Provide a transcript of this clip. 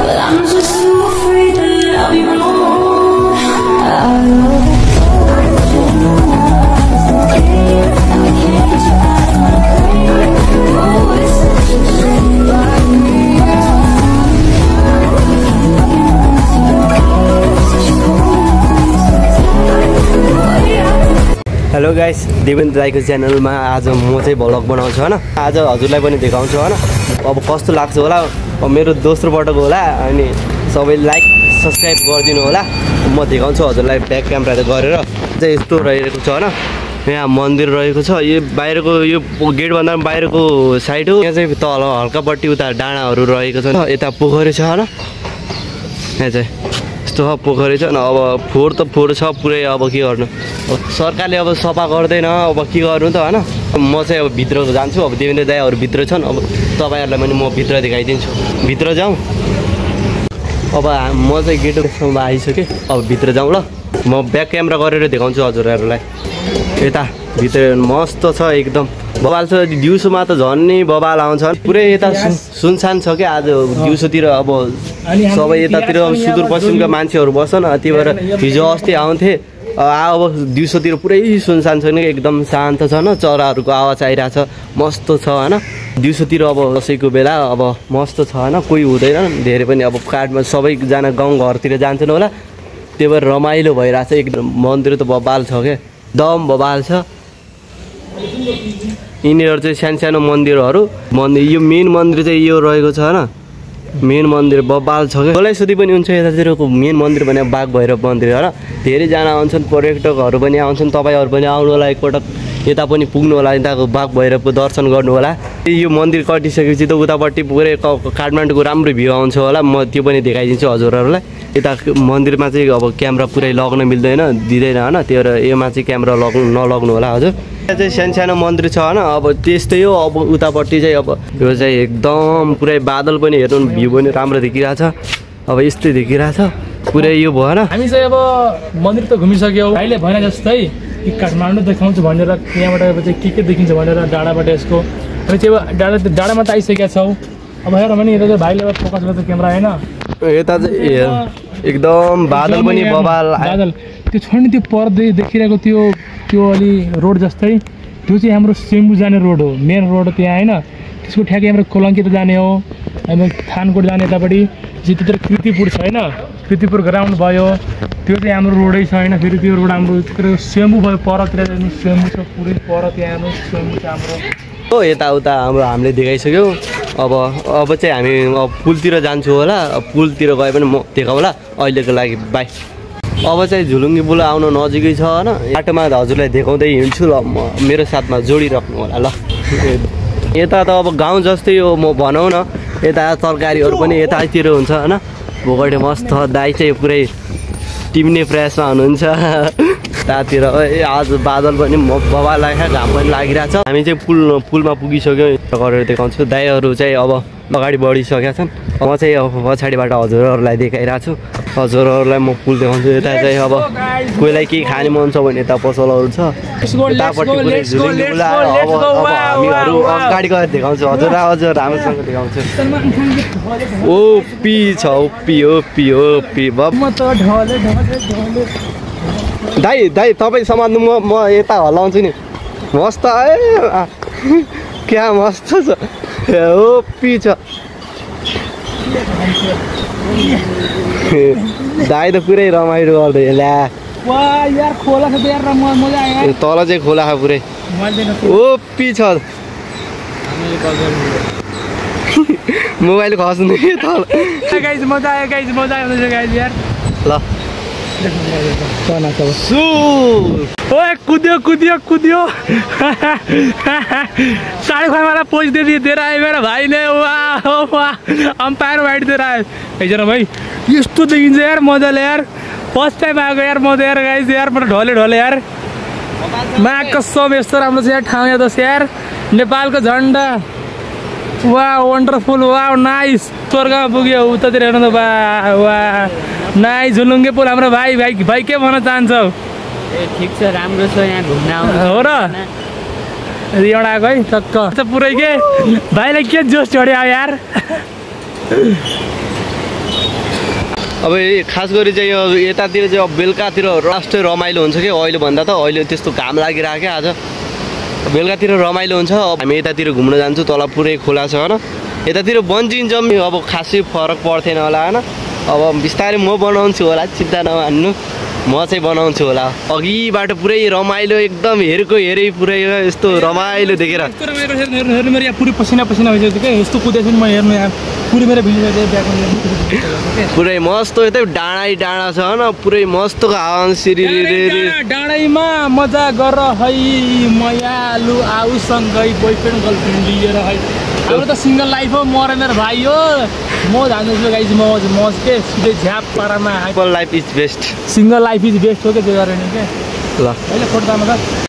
but I'm just too afraid that I'll be wrong. I love it. Hello guys, Devendra दाईको च्यानलमा आज म चाहिँ भ्लग बनाउँछु हैन। आज हजुरलाई पनि देखाउँछु हैन। अब कस्तो लाग्छ होला, अब मेरो दोस्रो पटक होला, अनि सबैले लाइक सब्स्क्राइब गरिदिनु होला। म देखाउँछु हजुरलाई ब्याक क्यामेरा गरेर। चाहिँ यस्तो रहेको छ हैन, यहाँ मन्दिर रहेको छ। यो बाहिरको यो गेटभन्दा बाहिरको साइड हो। यहाँ चाहिँ तल हल्कापट्टि उता डाँडाहरू रहेको छ। यता पोखरी छ हैन, यहाँ चाहिँ यस्तो पोखरी छ न। अब फोहोर छ पुरै। अब के गर्नु, सरकारले अब सफा गर्दैन, अब के गर्नु त हैन। म चाहिँ अब भित्र जान्छु। अब देवेन्द्र दाईहरू भित्र छन्। अब तपाईँहरूलाई पनि म भित्र देखाइदिन्छु। भित्र जाउँ। अब म चाहिँ गेटसम्म आइसकेँ। अब भित्र जाउँ ल। म ब्याक क्यामेरा गरेर देखाउँछु हजुरहरूलाई। यता भित्र मस्त छ एकदम, बबाल छ। दिउँसोमा त झन् नै बबाल आउँछ। पुरै यता सुनसान छ क्या आज दिउँसोतिर। अब सबै यतातिर अब सुदूरपश्चिमका मान्छेहरू बस्छन्। त्यही भएर हिजो अस्ति आउँथे। अब दिउँसोतिर पुरै सुनसान छैन, एकदम शान्त छ न। चराहरूको आवाज आइरहेछ, मस्त छ हैन। दिउँसोतिर अब दसैँको बेला अब मस्त छ हैन। कोही हुँदैन धेरै पनि। अब काठमा सबैजना गाउँघरतिर जान्छन् होला, त्यही भएर रमाइलो भइरहेछ एकदम। मन्दिर त बबाल छ क्या, दम बबाल छ। यिनीहरू चाहिँ सानो मन्दिरहरू। यो मेन मन्दिर चाहिँ यो रहेको छ हैन। मेन मन्दिर बबाल छ क्या। कसैसुदी पनि हुन्छ यतातिरको मेन मन्दिर भने बाघ भैरव मन्दिर हो र। धेरैजना आउँछन्, पर्यटकहरू पनि आउँछन्। तपाईँहरू पनि आउनु होला एकपटक, यता पनि पुग्नु होला, यताको बाघ भैरवको दर्शन गर्नु होला। यो मन्दिर कटिसकेपछि त उतापट्टि पुरै काठमाडौँको राम्रो भ्यू आउँछ होला। म त्यो पनि देखाइदिन्छु हजुरहरूलाई। यता मन्दिरमा चाहिँ अब क्यामेरा पुरै लग्न मिल्दैन, दिँदैन होइन। त्यो भएर योमा चाहिँ क्यामेरा नलग्नु होला हजुर। यहाँ चाहिँ सानो मन्दिर छ होइन। अब त्यस्तै हो। अब उतापट्टि चाहिँ अब यो चाहिँ एकदम पुरै बादल पनि हेर्नु, भ्यू पनि राम्रो देखिरहेछ। अब यस्तै देखिरहेछ पुरै। यो भएन, हामी चाहिँ अब मन्दिर त घुमिसक्यौँ। भाइले भने जस्तै कि काठमाडौँ देखाउँछु भनेर त्यहाँबाट चाहिँ के देखिन्छ भनेर डाँडाबाट यसको हामी चाहिँ डाँडामा त आइसकेका छौँ। अब हेर भने यता चाहिँ भाइले फोकस गर्छ क्यामेरा होइन। यता चाहिँ एकदम बादल पनि बबाल। बादल त्यो छोड्ने त्यो पर देखिरहेको त्यो अलि रोड जस्तै त्यो चाहिँ हाम्रो सेम्बु जाने रोड हो, मेन रोड त्यहाँ होइन। त्यसको ठ्याक्कै हाम्रो कोलङ्की त जाने हो, हामी थानकोट जाने यतापट्टि त्यतिर कृतिपुर छ होइन। कृतिपुर ग्राउन्ड भयो, त्यो चाहिँ हाम्रो रोडै छ होइन। फेरि त्यो रोड हाम्रो सेम्बु भयो, परतिर जानु सेम्बु छ पुरै पर, त्यहाँ हेर्नु सेम्बु छ हाम्रो। हो यताउता हामीले देखाइसक्यौँ। अब चाहिँ हामी अब पुलतिर जान्छु होला। पुलतिर गए पनि म देखाउँला। अहिलेको लागि बाई। अब चाहिँ झुलुङ्गी पुल आउनु नजिकै छ होइन। बाटोमा हजुरलाई देखाउँदै हिँड्छु ल। मेरो साथमा जोडिराख्नु होला ल। यता त अब गाउँ जस्तै हो म भनौँ न। यता तरकारीहरू पनि यतातिर हुन्छ होइन। भोगटे मस्त दाइ चाहिँ पुरै टिप्ने प्रयासमा हुनुहुन्छ। यतातिर आज बादल पनि बबा लाग्छ, घाम पनि लागिरहेछ। हामी चाहिँ पुलमा पुगिसक्यौँ गरेर देखाउँछु। दाइहरू चाहिँ अब अगाडि बढिसकेका छन्। म चाहिँ अब पछाडिबाट हजुरहरूलाई देखाइरहेको छु। हजुरहरूलाई म पुल देखाउँछु। यता चाहिँ अब कोहीलाई केही खाने मन छ भने यता पसलहरू छ। यतापट्टि पुरै झुलुङ्गी पुल आयो। अब हामीहरू अगाडि गएर देखाउँछु हजुरलाई, अझ राम्रोसँग देखाउँछु। ओपी छ, ओपी दाइ तपाईँ समात्नु, म यता हल्लाउँछु नि। मस्त क्या मस्त छ, ओपी छ। दाइ त पुरै रमाइलो गर्दै ल्या। तल चाहिँ खोला छ पुरै, ओपी छ। मोबाइल खस्नु तल। मजा आयो यार। ल कुदियो 5:30 पोज दे रहा है मेरा भाई ने। वाह अंपायर वाइट दे रहा है। जरा भाई यस्तो देखिन्छ यार, मजाले यार। फर्स्ट टाइम आएको यार म त यार गाइस यार। म ढले यार। मा कसम यस्तो राम्रो छ यार ठाउँ यहाँ त यार। नेपालको झन्डा, वाह वन्डरफुल, वाह नाइस। स्वर्गमा पुग्यो उतातिर हेर्नु त। वाह नाइस झुलुङ्गे पुल। हाम्रो भाइ के भन्न चाहन्छौ? ठिक छ, राम्रो छ, यहाँ घुम्न आउनु हो र। एउटा आएको है टक्क पुरै के भाइलाई के जोस चढ्यो यार। अब खास गरी चाहिँ यो यतातिर चाहिँ अब बेलुकातिर राष्ट्रिय रमाइलो हुन्छ कि अहिले भन्दा त अहिले त्यस्तो घाम लागिरहेको क्या आज बेलुकातिर रमाइलो हुन्छ हामी यतातिर घुम्न जान्छौँ तल पुरै खोला छ होइन यतातिर बन्चिन्छौँ अब खासै फरक पर्थेन होला होइन अब बिस्तारै म बनाउँछु होला चिन्ता नमान्नु म चाहिँ बनाउँछु होला अघिबाट पुरै रमाइलो एकदम हेरै पुरै यस्तो रमाइलो देखेर हेर्नु मेरो यहाँ पुरै पसिना भइसक्यो क्या यस्तो कुदेको म हेर्नु यहाँ पुरै मेरो भिडियो पुरै मस्त यतै डाँडा छ होइन पुरै मस्तको हावा डाँडैमा मजा गर है मयालु आऊ सँगै बोयफ्रेन्ड गर्लफ्रेन्ड लिएर है हाम्रो त सिङ्गल लाइफ हो मरेन भाइ हो म जान्दैछु गाइज म के सिधै झ्याप पारामा life is best single life is best हो क्या त्यो गरेन क्या ल अहिले फोटो त